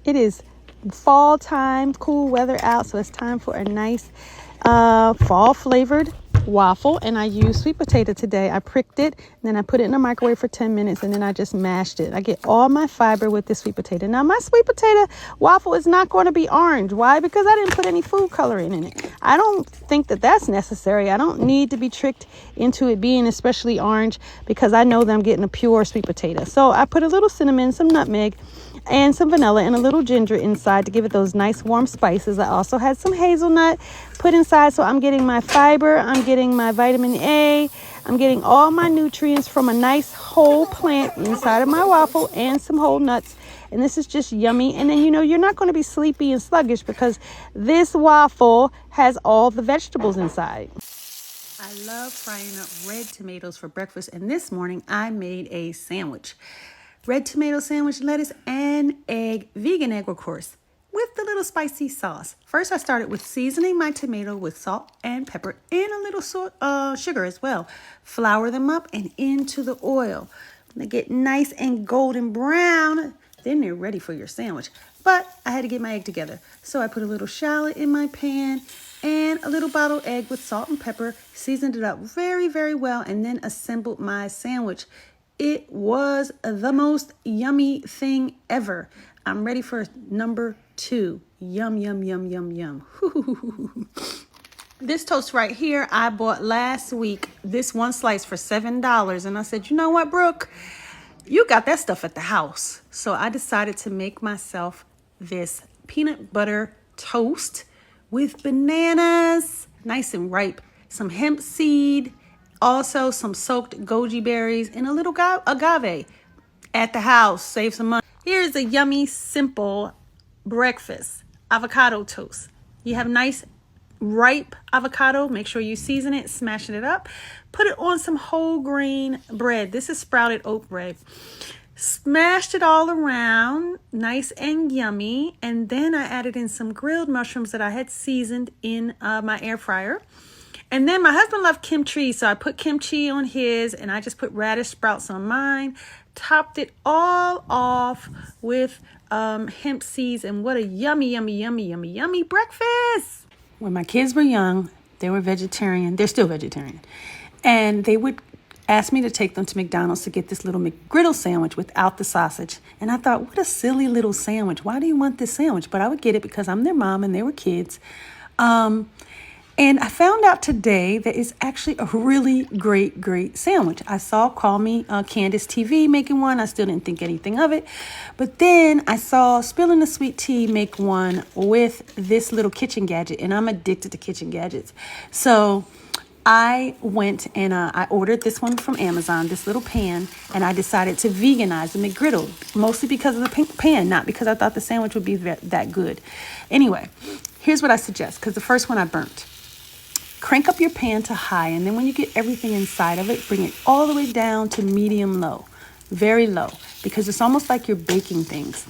It is fall time, cool weather out, so it's time for a nice fall flavored waffle. And I used sweet potato today. I pricked it, and then I put it in the microwave for 10 minutes, and then I just mashed it. I get all my fiber with this sweet potato. Now, my sweet potato waffle is not going to be orange. Why? Because I didn't put any food coloring in it. I don't think that that's necessary. I don't need to be tricked into it being especially orange, because I know that I'm getting a pure sweet potato. So I put a little cinnamon, some nutmeg, and some vanilla, and a little ginger inside to give it those nice warm spices. I also had some hazelnut put inside, so I'm getting my fiber, I'm getting my vitamin A, I'm getting all my nutrients from a nice whole plant inside of my waffle, and some whole nuts. And this is just yummy. And then, you're not going to be sleepy and sluggish, because this waffle has all the vegetables inside. I love frying up red tomatoes for breakfast, and this morning I made a sandwich. Red tomato sandwich, lettuce, and egg, vegan egg, of course, with the little spicy sauce. First, I started with seasoning my tomato with salt and pepper and a little sugar as well. Flour them up and into the oil. When they get nice and golden brown, then they're ready for your sandwich. But I had to get my egg together. So I put a little shallot in my pan and a little bottled egg with salt and pepper, seasoned it up very, very well, and then assembled my sandwich. It was the most yummy thing ever. I'm ready for number 2. Yum, yum, yum, yum, yum. This toast right here, I bought last week, this one slice for $7. And I said, you know what, Brooke? You got that stuff at the house. So I decided to make myself this peanut butter toast with bananas, nice and ripe, some hemp seed, also some soaked goji berries, and a little agave at the house. Save some money. Here's a yummy, simple breakfast. Avocado toast. You have nice, ripe avocado. Make sure you season it, smashing it up. Put it on some whole grain bread. This is sprouted oat bread. Smashed it all around, nice and yummy. And then I added in some grilled mushrooms that I had seasoned in my air fryer. And then my husband loved kimchi, so I put kimchi on his, and I just put radish sprouts on mine. Topped it all off with hemp seeds, and what a yummy, yummy, yummy, yummy, yummy breakfast. When my kids were young, they were vegetarian. They're still vegetarian. And they would ask me to take them to McDonald's to get this little McGriddle sandwich without the sausage. And I thought, what a silly little sandwich. Why do you want this sandwich? But I would get it because I'm their mom and they were kids. And I found out today that it's actually a really great sandwich. I saw Call Me Candace TV making one. I still didn't think anything of it. But then I saw Spilling the Sweet Tea make one with this little kitchen gadget. And I'm addicted to kitchen gadgets. So I went and I ordered this one from Amazon, this little pan. And I decided to veganize the McGriddle. Mostly because of the pan, not because I thought the sandwich would be that good. Anyway, here's what I suggest, because the first one I burnt. Crank up your pan to high, and then when you get everything inside of it, bring it all the way down to medium low, very low, because it's almost like you're baking things.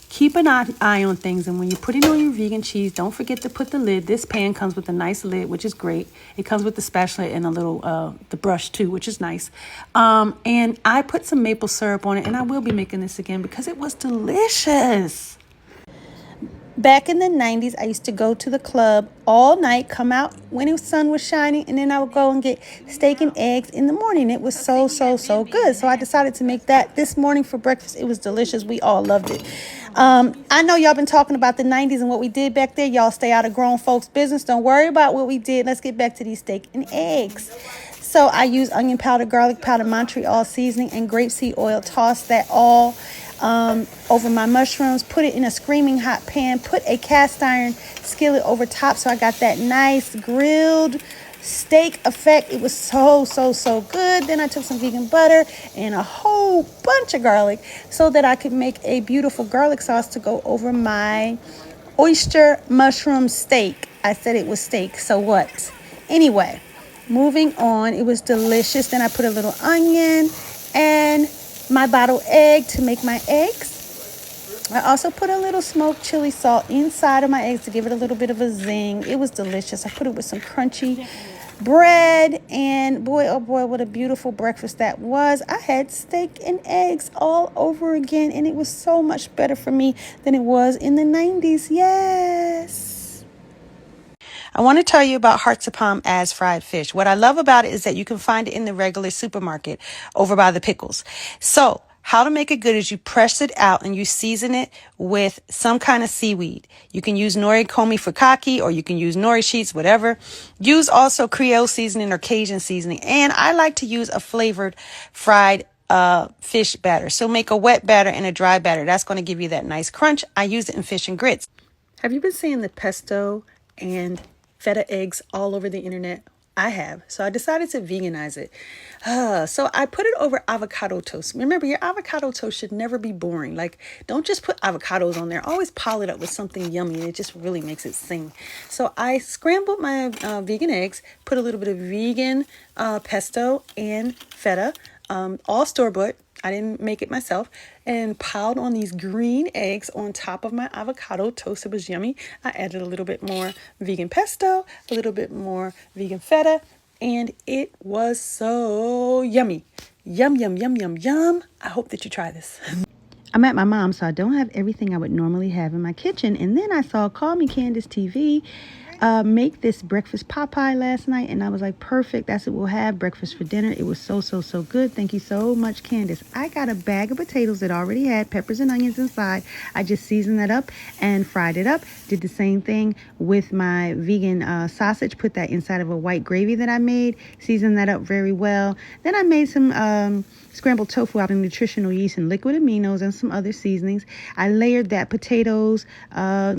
Keep an eye on things, and when you're putting on your vegan cheese, don't forget to put the lid. This pan comes with a nice lid, which is great. It comes with the spatula and a little the brush too, which is nice. And I put some maple syrup on it, and I will be making this again because it was delicious. Back in the 90s, I used to go to the club all night, come out when the sun was shining, and then I would go and get steak and eggs in the morning. It was so good. So I decided to make that this morning for breakfast. It was delicious. We all loved it. I know y'all been talking about the 90s and what we did back there. Y'all stay out of grown folks' business. Don't worry about what we did. Let's get back to these steak and eggs. So I used onion powder, garlic powder, Montreal seasoning, and grapeseed oil. Tossed that all over my mushrooms, put it in a screaming hot pan, put a cast iron skillet over top, so I got that nice grilled steak effect. It was so good. Then I took some vegan butter and a whole bunch of garlic so that I could make a beautiful garlic sauce to go over my oyster mushroom steak. I said it was steak, so what? Anyway, moving on, it was delicious. Then I put a little onion and my bottled egg to make my eggs. I also put a little smoked chili salt inside of my eggs to give it a little bit of a zing. It was delicious. I put it with some crunchy bread, and boy, oh boy, what a beautiful breakfast that was. I had steak and eggs all over again, and it was so much better for me than it was in the 90s. Yes. I want to tell you about Hearts of Palm as fried fish. What I love about it is that you can find it in the regular supermarket over by the pickles. So how to make it good is you press it out and you season it with some kind of seaweed. You can use norikomi fukaki, or you can use nori sheets, whatever. Use also Creole seasoning or Cajun seasoning. And I like to use a flavored fried fish batter. So make a wet batter and a dry batter. That's going to give you that nice crunch. I use it in fish and grits. Have you been seeing the pesto and feta eggs all over the internet? I have. So I decided to veganize it. So I put it over avocado toast. Remember, your avocado toast should never be boring. Like, don't just put avocados on there. Always pile it up with something yummy, and it just really makes it sing. So I scrambled my vegan eggs, put a little bit of vegan pesto and feta, all store-bought. I didn't make it myself, and piled on these green eggs on top of my avocado toast. It was yummy. I added a little bit more vegan pesto, a little bit more vegan feta, and it was so yummy. Yum, yum, yum, yum, yum. I hope that you try this. I'm at my mom's, so I don't have everything I would normally have in my kitchen. And then I saw Call Me Candace TV make this breakfast pot pie last night, and I was like, perfect, that's what we'll have, breakfast for dinner. It was so good. Thank you so much, Candace. I got a bag of potatoes that already had peppers and onions inside. I just seasoned that up and fried it up. Did the same thing with my vegan sausage, put that inside of a white gravy that I made, seasoned that up very well. Then I made some scrambled tofu out of nutritional yeast and liquid aminos and some other seasonings. I layered that potatoes,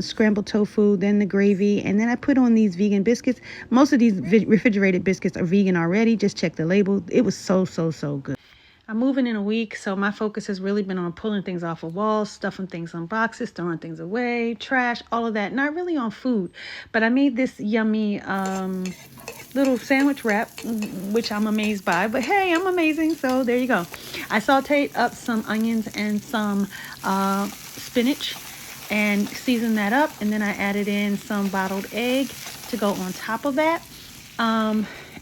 scrambled tofu, then the gravy, and then I put on these vegan biscuits. Most of these refrigerated biscuits are vegan already. Just check the label. It was so good. I'm moving in a week, so my focus has really been on pulling things off of walls, stuffing things on boxes, throwing things away, trash, all of that. Not really on food, but I made this yummy little sandwich wrap, which I'm amazed by, but hey, I'm amazing, so there you go. I sauteed up some onions and some spinach and seasoned that up, and then I added in some bottled egg to go on top of that.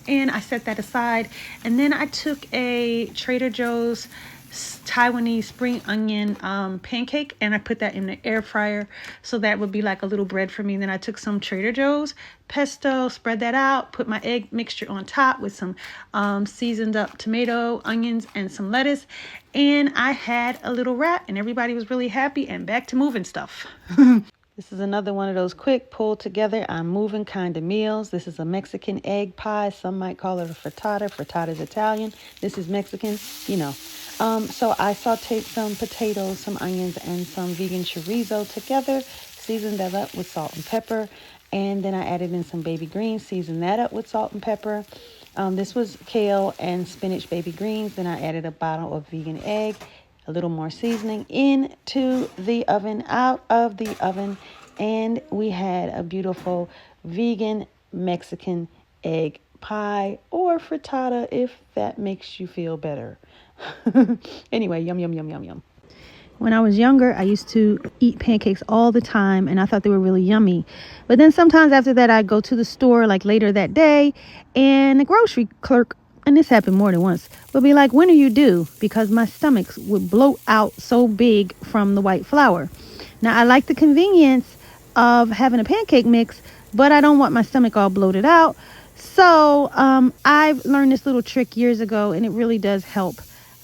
And I set that aside, and then I took a Trader Joe's Taiwanese spring onion pancake, and I put that in the air fryer, so that would be like a little bread for me. Then I took some Trader Joe's pesto, spread that out, put my egg mixture on top with some seasoned up tomato, onions, and some lettuce, and I had a little wrap, and everybody was really happy, and back to moving stuff. This is another one of those quick, pull together, I'm moving kind of meals. This is a Mexican egg pie. Some might call it a frittata. Frittata is Italian. This is Mexican, you know. So I sauteed some potatoes, some onions, and some vegan chorizo together. Seasoned that up with salt and pepper. And then I added in some baby greens. Seasoned that up with salt and pepper. This was kale and spinach baby greens. Then I added a bottle of vegan egg. A little more seasoning into the oven, out of the oven, and we had a beautiful vegan Mexican egg pie, or frittata if that makes you feel better. Anyway, yum, yum, yum, yum, yum. When I was younger, I used to eat pancakes all the time, and I thought they were really yummy. But then sometimes after that, I'd go to the store like later that day, and the grocery clerk, and this happened more than once, would be like, when are you due? Because my stomach would bloat out so big from the white flour. Now, I like the convenience of having a pancake mix, but I don't want my stomach all bloated out. So I've learned this little trick years ago, and it really does help.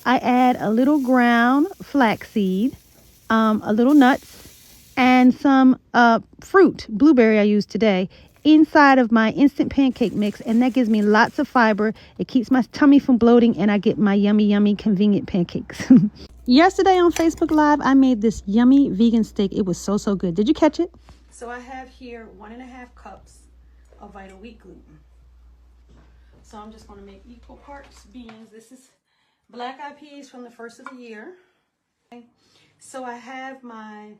I add a little ground flaxseed, a little nuts, and some fruit, blueberry I used today, inside of my instant pancake mix, and that gives me lots of fiber. It keeps my tummy from bloating, and I get my yummy convenient pancakes. Yesterday on Facebook Live, I made this yummy vegan steak. It was so good. Did you catch it? So I have here 1.5 cups of vital wheat gluten. So I'm just going to make equal parts beans. This is black eyed peas from the first of the year. Okay. So I have my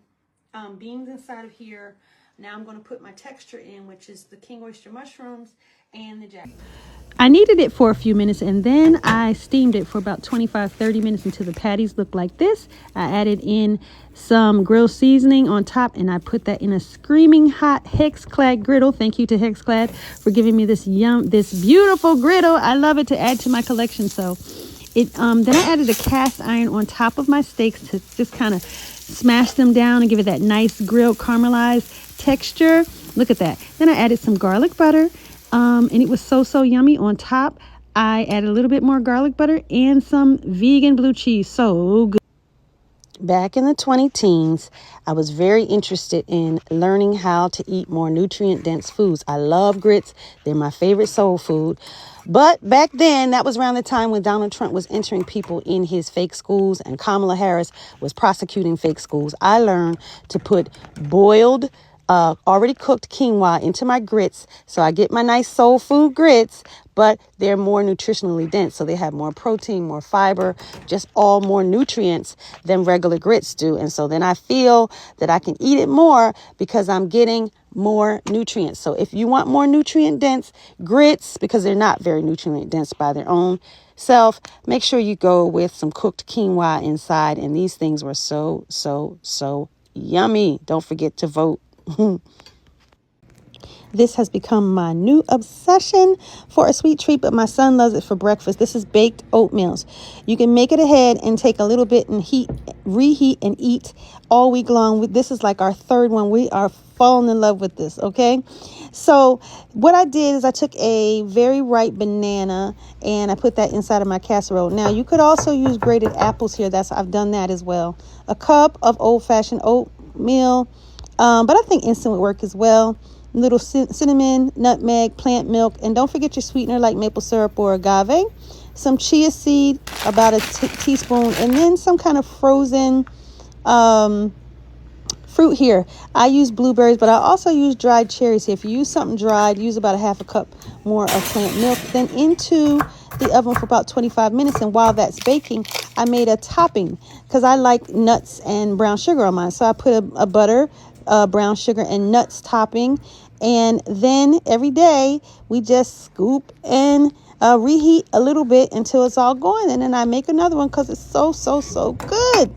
beans inside of here. Now I'm going to put my texture in, which is the king oyster mushrooms and the jack. I kneaded it for a few minutes and then I steamed it for about 25-30 minutes until the patties look like this. I added in some grilled seasoning on top and I put that in a screaming hot Hexclad griddle. Thank you to Hexclad for giving me this beautiful griddle. I love it to add to my collection. So then I added a cast iron on top of my steaks to just kind of smash them down and give it that nice grilled caramelized texture. Look at that. Then I added some garlic butter. And it was so yummy. On top, I added a little bit more garlic butter and some vegan blue cheese. So good. Back in the 20-teens, I was very interested in learning how to eat more nutrient-dense foods. I love grits. They're my favorite soul food. But back then, that was around the time when Donald Trump was entering people in his fake schools and Kamala Harris was prosecuting fake schools. I learned to put boiled already cooked quinoa into my grits. So I get my nice soul food grits, but they're more nutritionally dense. So they have more protein, more fiber, just all more nutrients than regular grits do. And so then I feel that I can eat it more because I'm getting more nutrients. So if you want more nutrient dense grits, because they're not very nutrient dense by their own self, make sure you go with some cooked quinoa inside. And these things were so yummy. Don't forget to vote. This has become my new obsession for a sweet treat, but my son loves it for breakfast. This is baked oatmeals. You can make it ahead and take a little bit and reheat and eat all week long. This is like our third one. We are falling in love with this, okay? So what I did is I took a very ripe banana and I put that inside of my casserole. Now you could also use grated apples here. I've done that as well. A cup of old-fashioned oatmeal. But I think instant would work as well. Little cinnamon, nutmeg, plant milk, and don't forget your sweetener like maple syrup or agave. Some chia seed, about a teaspoon, and then some kind of frozen fruit here. I use blueberries, but I also use dried cherries here. If you use something dried, use about a half a cup more of plant milk. Then into the oven for about 25 minutes. And while that's baking, I made a topping because I like nuts and brown sugar on mine. So I put a butter, brown sugar and nuts topping, and then every day we just scoop and reheat a little bit until it's all going, and then I make another one because it's so good.